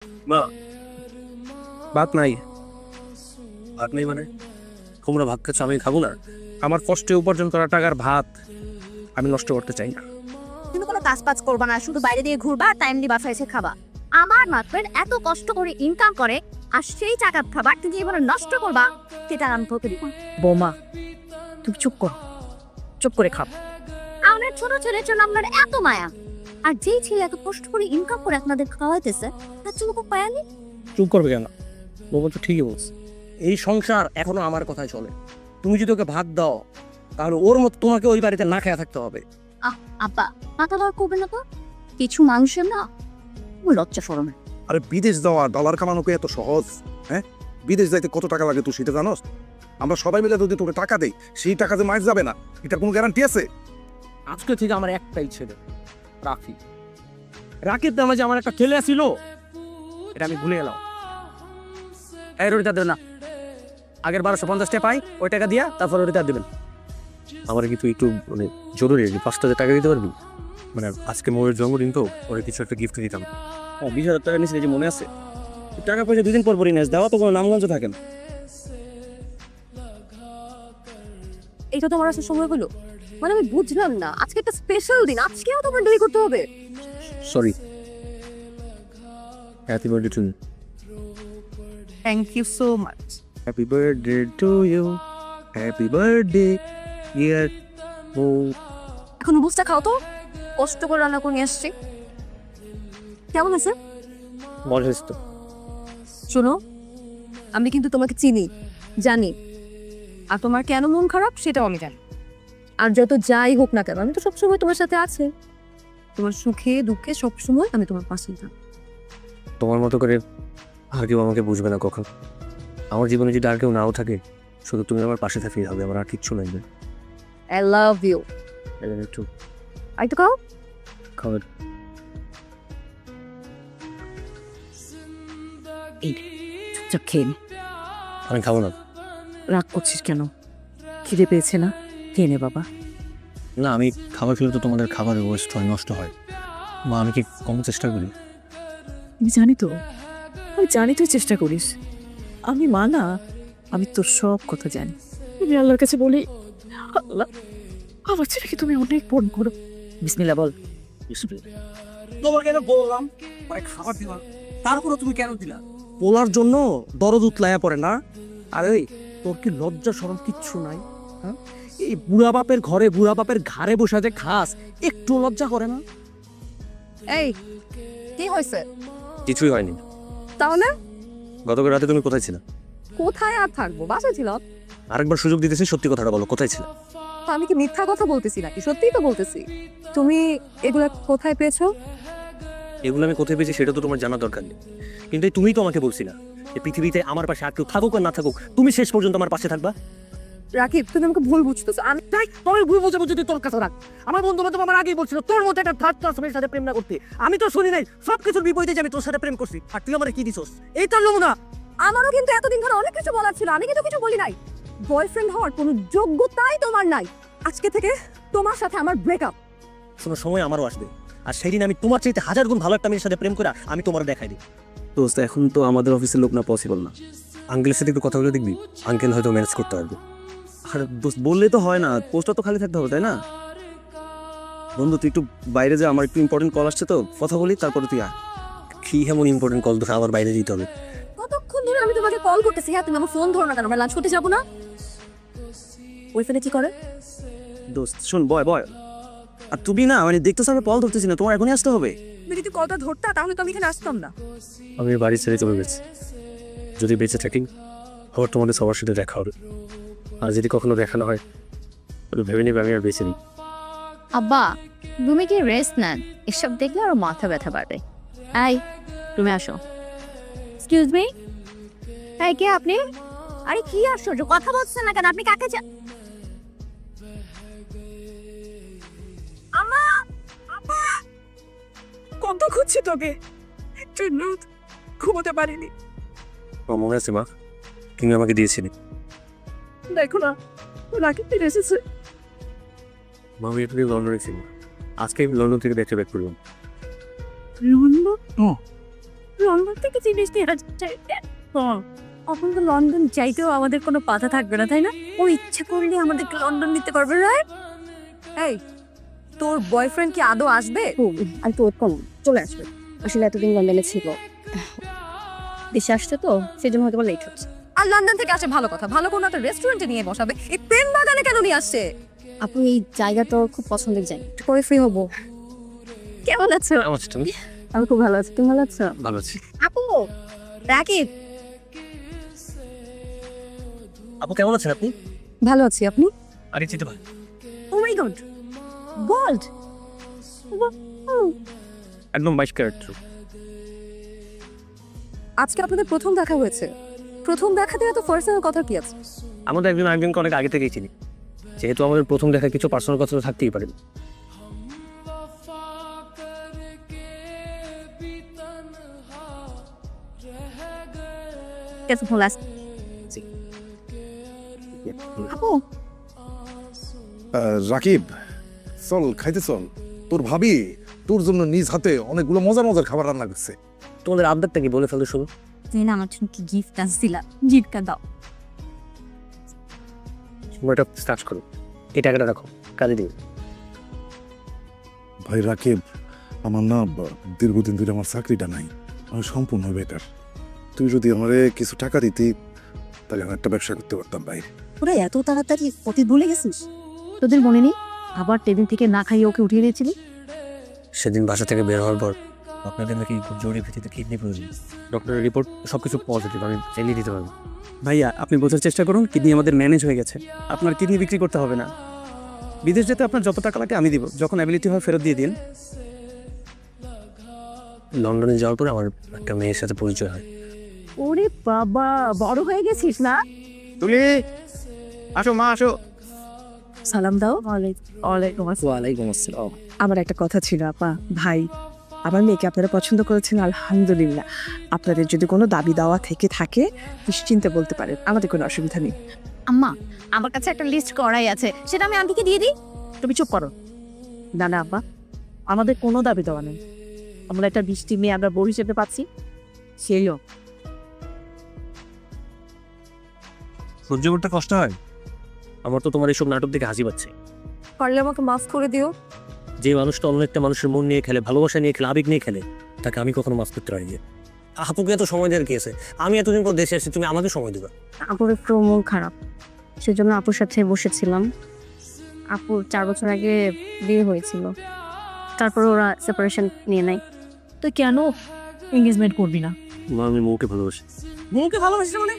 মা, ভাত নাই। ভাত নেই মানে? তোমরা ভাত খাচ্ছ, আমি খাবো না? আমার কষ্টে উপার্জন করা টাকার ভাত আমি নষ্ট করতে চাই না। তুমি কোনো কাজ পাজ করবা না, শুধু বাইরে দিয়ে ঘুরবা, টাইমলি বাসায় এসে খাবা। আমার মাত্র এত কষ্ট করে ইনকাম করে, আর সেই টাকা খাবার তুমি এভাবে নষ্ট করবা, সেটা আমি তোকে দিব না। বৌমা, তুমি চুপ করো, চুপ করে খাও। আমার ছোট ছেলের জন্য আপনার এত মায়া, আর যেই ছেলে এত কষ্ট করে ইনকাম করে আপনাদের খাওয়াইতেছে, তার জন্য খুব মায়া নেই? চুপ করবে কেন? বাবা তো ঠিকই বলছে, এই সংসার এখনো আমার কথায় চলে। তুমি যদি ওকে ভাত দাও তাহলে ওর মতো তোমাকে ওই বাড়িতে না খেয়ে থাকতে হবে। আব্বা, মাথা বার করবেন না তো। কিছু মানুষের না লজ্জা শরম। আরে বিদেশ যাওয়া, ডলার কামানো কি এত সহজ? হ্যাঁ, বিদেশ যাইতে কত টাকা লাগে তুই সেটা জানোস? আমরা সবাই মিলে যদি তোকে টাকা দেই, সেই টাকা যে মার যাবে না, এটার কোনো গ্যারান্টি আছে? আজকে থেকে আমার একটাই ছেলে, রাখি। রাকির নামে যে আমার একটা ছেলে ছিল, এটা আমি ভুলে গেলাম। এই রোটিটা দেবেন না, আগের 1250 টাকা পাই, ওই টাকা দিয়া তারপর রোটিটা দেবেন। আমার কিন্তু একটু মানে জরুরি, 5,000 টাকা দিতে পারবি? মানে আজকে মোয়ের জন্মদিন তো, ওরে কিছু একটা গিফট দিতাম। 20,000 টাকা নিয়েছিল, যে মনে আছে? টাকা পয়সা 2 দিন পর পরই নেস, দেওয়া তো কোনো নামগঞ্জ থাকে না। এটা তো আমার আসলে সময় হলো, মানে আমি বুঝলাম না, আজকে একটা স্পেশাল দিন, আজকেও তোমার দেরি করতে হবে? Sorry. Happy birthday to you. Thank you so much. Happy birthday to you, happy birthday ইয়ার। ও এখন বুঝটা খাও তো, কষ্ট করে রান্না করে নিয়ে আসছি। কেমন আছে? মজা হয়েছে তো। শোনো, আমি কিন্তু তোমাকে চিনি, জানি, আর তোমার কেন মন খারাপ সেটাও আমি জানি। আর যত যাই হোক না কেন, আমি তো সবসময় তোমার সাথে আছি। তোমার সুখে দুঃখে সবসময় আমি তোমার পাশে থাকি। তোমার মতো করে আর কেউ আমাকে বুঝবে না কখন। আমার জীবনে যদি আর কেউ নাও থাকে, শুধু তুমি আমার পাশে থাকলেই হবে, আমার আর কিচ্ছু লাগবে। I love you. একটু আই তো খাও। খাবার। চুপচাপ খেয়ে নে। আমি খাবো না। রাগ করছিস কেন? খিদে পেয়েছে না? খেয়ে নে বাবা। না, আমি খাবার খেলে তো তোমাদের খাবারের ওয়েস্ট হয়, নষ্ট হয়। মা, আমি কি কম চেষ্টা করি? আমি জানি তো, আমি জানি তুই চেষ্টা করিস। আমি মা না, আমি তোর সব কথা জানি। আমি আল্লাহর কাছে বলি, আল্লাহ আমার ছেলেকে তুমি অনেক পূর্ণ করো। বিসমিল্লাহ বল। তোমার কেন বললাম মানে খাবার দিবা, তারপরে তুমি কেন দিলা? বলার জন্য দরদ উতলায়া পড়ে না? আরে তোর কি লজ্জা শরম কিচ্ছু নাই? হ্যাঁ, এই বুড়া বাপের ঘরে বুড়া বাপের ঘাড়ে বসে যে খাস, একটু লজ্জা করে না? এই কি হয়েছে? কিছুই হয়নি। তাহলে গতকাল রাতে তুমি কোথায় ছিলে? কোথায় আর থাকবো, বাসায় ছিলাম। আরেকবার সুযোগ দিতেছি, সত্যি কথাটা বলো, কোথায় ছিলে? তো আমি কি মিথ্যা কথা বলতেছি নাকি? সত্যিই তো বলতেছি। তুমি এগুলা কোথায় পেয়েছো? এগুলো আমি কোথায় পেয়েছি সেটা তো তোমার জানা দরকার নেই, কিন্তু এই তুমিই তো আমাকে বলছি না যে পৃথিবীতে আমার পাশে আর কেউ থাকুক আর না থাকুক, তুমি শেষ পর্যন্ত আমার পাশে থাকবা। রাকিব, তুমি আমাকে ভুল বুঝতেছো। আমি তাই তুমি ভুল বোঝাবো যদি তোর কাছে রাখ। আমার বন্ধু বান্ধব আমার আগেই বলছিল তোর মধ্যে একটা থার্ড ক্লাস মেয়ের সাথে প্রেম না করতে। আমি তো শুনি নাই, সবকিছুর বিপরীতে যে আমি তোর সাথে প্রেম করছি, আর তুই আমার কি দিছস? এই তার নমুনা। আমারও কিন্তু এতদিন ধরে অনেক কিছু বলার ছিল, আমি কিন্তু কিছু বলি নাই। বয়ফ্রেন্ড হওয়ার কোনো যোগ্যতাই তোমার নাই। আজকে থেকে তোমার সাথে আমার ব্রেকআপ। শোনো, সময় আমারও আসবে, আর সেই দিন আমি তোমার চাইতে 1000 গুণ ভালো একটা মেয়ের সাথে প্রেম করে আমি তোমার দেখাই দিই। দোস্ত, এখন তো আমাদের অফিসের লোক না, পসিবল না। আঙ্কেলের সাথে একটু কথা বলে দেখবি, আঙ্কেল হয়তো ম্যানেজ করতে পারবে। আর দোস্ত বললে তো হয় না, পোস্টটা তো খালি থাকতে হবে, তাই না? বন্ধু তুই একটু বাইরে যা, আমার একটু ইম্পর্টেন্ট কল আসছে তো, কথা বলি তারপরে তুই আয়। কি এমন ইম্পর্টেন্ট কল ধরে আবার বাইরে যেতে হবে? কতক্ষণ ধরে আমি তোমাকে কল করতেছি, হ্যাঁ তুমি আমার ফোন ধরো না কেন? আমরা লাঞ্চ করতে যাবো না? ওই ফোনে কি করে? দোস্ত শোন, বয় বয়। আর তুমি না মানে দেখতেছ আমি কল ধরতেছি না, তোমার এখনই আসতে হবে। তুমি যদি কলটা ধরতা তাহলে তো আমি এখানে আসতাম না। আমি বাড়ি ছেড়ে চলে গেছি, যদি বেঁচে থাকি আবার তোমাদের সবার সাথে দেখা হবে, আর যদি কখনো দেখা না হয় তাহলে ভেবে নিবে আমি আর বেঁচে নেই। আব্বা, তুমি কি রেস্ট নেন? এসব দেখলে আরো মাথা ব্যথা বাড়বে। এই, তুমি আসো। Excuse me. এই, কে আপনি? আরে কি আশ্চর্য, কথা বলছেন না কেন? আপনি কাকে আমা, আপা, কত খুঁজছি তোকে, একটু রাত ঘুমোতে পারিনি। আমার মনে আছে মা, তুমি আমাকে দিয়েছিলে। দেখো না, রাকিব ফিরে এসেছে। মা, আমি একটু লন্ডনে ছিলাম, আজকে আমি লন্ডন থেকে দেখতে ব্যাক করলাম। লন্ডন? লন্ডন থেকে জিনিস নিয়ে আসছে এখন তো লন্ডন চাইতেও আমাদের কোনো বাধা থাকবে না, তাই না? ও ইচ্ছে করলে আমাদেরকে লন্ডন নিতে পারবে, রাইট? এই তোর বয়ফ্রেন্ড কি আদৌ আসবে? আর তো কম চলে আসবে। আসলে এতদিন লন্ডনে ছিল, দেশে আসছে তো সেই জন্য হয়তো লেট হচ্ছে। আর লন্ডন থেকে আসে ভালো কথা, ভালো কোনো একটা রেস্টুরেন্টে নিয়ে বসাবে। এই প্রেম বাগানে কেন নিয়ে আসছে? আপু এই জায়গাটা ওর খুব পছন্দের জায়গা, একটু পরে ফ্রি হবো। কেমন আছো? আমার তুমি? আমি খুব ভালো আছি, তুমি ভালো আছো? ভালো আছি। আপু, রাকিব আপু কেমন আছেন আপনি? ভালো আছি, আপনি? আরে চিন্তা ভাই, ও মাই গড, গোল্ড! একদম 22 ক্যারেট। আজকে আপনাদের প্রথম দেখা হয়েছে, প্রথম দেখাতে এত পার্সোনাল কথা কি আছে? আমাদের একজন আরেকজনকে অনেক আগে থেকেই চিনি, যেহেতু আমাদের প্রথম দেখা কিছু পার্সোনাল কথা তো থাকতেই পারে। কেসে ফোন আসছে? আপু রাকিব, চল খাইতে চল। তোর ভাবি তোর জন্য নিজ হাতে অনেকগুলো মজার মজার খাবার রান্না করছে। তোমাদের আবদারটা কি বলে ফেলো শুনো। তুই না আমার জন্য কি গিফট আসছিলা, গিফটটা দাও। তোমরা এটা স্টার্ট করো, এই টাকাটা রাখো, কাজে দিবে। ভাই রাকিব, আমার না দীর্ঘদিন ধরে আমার চাকরিটা নাই, আমি সম্পূর্ণ বেটার। তুই যদি আমারে কিছু টাকা দিতি তাহলে আমি একটা ব্যবসা করতে পারতাম ভাই। তোরা এত তাড়াতাড়ি অতীত ভুলে গেছিস? তোদের মনে নেই আবার টেবিল থেকে না খাইয়ে ওকে উঠিয়ে দিয়েছিলি? সেদিন বাসা থেকে বের হওয়ার পর আপনাদের নাকি খুব জরুরি ভিত্তিতে কিডনি প্রয়োজন। ডক্টরের রিপোর্ট সবকিছু পজিটিভ, আমি চাইলেই দিতে পারবো। ভাইয়া আপনি বোঝার চেষ্টা করুন, কিডনি আমাদের ম্যানেজ হয়ে গেছে, আপনার কিডনি বিক্রি করতে হবে না। বিদেশ যেতে আপনার যত টাকা লাগে আমি দিব, যখন অ্যাবিলিটি হয় ফেরত দিয়ে দিন। লন্ডনে যাওয়ার পরে আমার একটা মেয়ের সাথে পরিচয় হয়। ওরে বাবা, বড় হয়ে গেছিস না? তুমি আসো মা, আসো। সালাম দাও। ওয়ালাইকুম আসসালাম। ওয়ালাইকুম আসসালাম। আমার একটা কথা ছিল আপা, ভাই আমার মেয়েকে আপনারা পছন্দ করেছেন, আলহামদুলিল্লাহ। আপনাদের যদি কোনো দাবি দাওয়া থেকে থাকে নিশ্চিন্তে বলতে পারেন, আমাদের কোনো অসুবিধা নেই। আম্মা, আমার কাছে একটা লিস্ট করাই আছে, সেটা আমি আন্টিকে দিয়ে দিই। তুমি চুপ করো। না না আপা, আমাদের কোনো দাবি দেওয়া নেই। আমরা একটা বৃষ্টি মেয়ে আমরা বউ হিসেবে পাচ্ছি, সেইও। সহ্য করতে কষ্ট হয়? আমার তো তোমার এইসব নাটক দেখে হাসি পাচ্ছে। পারলে আমাকে মাফ করে দিও। যে মানুষটা অন্য একটা মানুষের মন নিয়ে খেলে, ভালোবাসা নিয়ে খেলে, আবেগ নিয়ে খেলে, তাকে আমি কখনো মাফ করতে পারি না। আপুকে এত সময় দেওয়ার কি আছে? আমি এতদিন পর দেশে আসছি, তুমি আমাকে সময় দেবে। আপুর একটু মন খারাপ, সেজন্য আপুর সাথে বসেছিলাম। আপুর 4 বছর আগে বিয়ে হয়েছিল, তারপর ওরা সেপারেশন নিয়ে নেয়। তো কেন এঙ্গেজমেন্ট করবি না? মা, আমি মৌকে ভালোবাসি। মৌকে ভালোবাসিস মানে?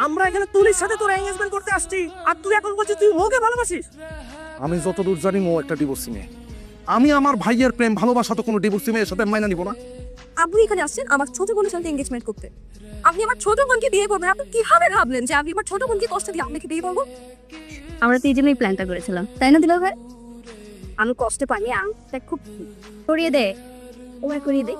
আমরা এখানে তুলির সাথে তোর এঙ্গেজমেন্ট করতে আসছি, আর তুই এখন বলছিস তুই মৌকে ভালোবাসিস? আমি যতদূর জানি মো একটা ডিভোর্সি মেয়ে। আমি আমার ভাইয়ের প্রেম ভালোবাসা তো কোনো ডিভোর্সি মেয়ের সাথে মাইনা নিব না। আপনি এখানে আসছেন আমার ছোট বোনের সাথে এঙ্গেজমেন্ট করতে। আপনি আমার ছোট বোনকে বিয়ে করবেন? আপনি কিভাবে ভাবলেন যে আমি আমার ছোট বোনকে কষ্ট দিয়ে আপনাকে বিয়ে করবো? আমরা তো এই জন্যই প্ল্যানটা করেছিলাম, তাই না দিল ভাই? আমি কষ্টে পানি আমি খুব করিয়ে দে, ওভাবে করিয়ে দে।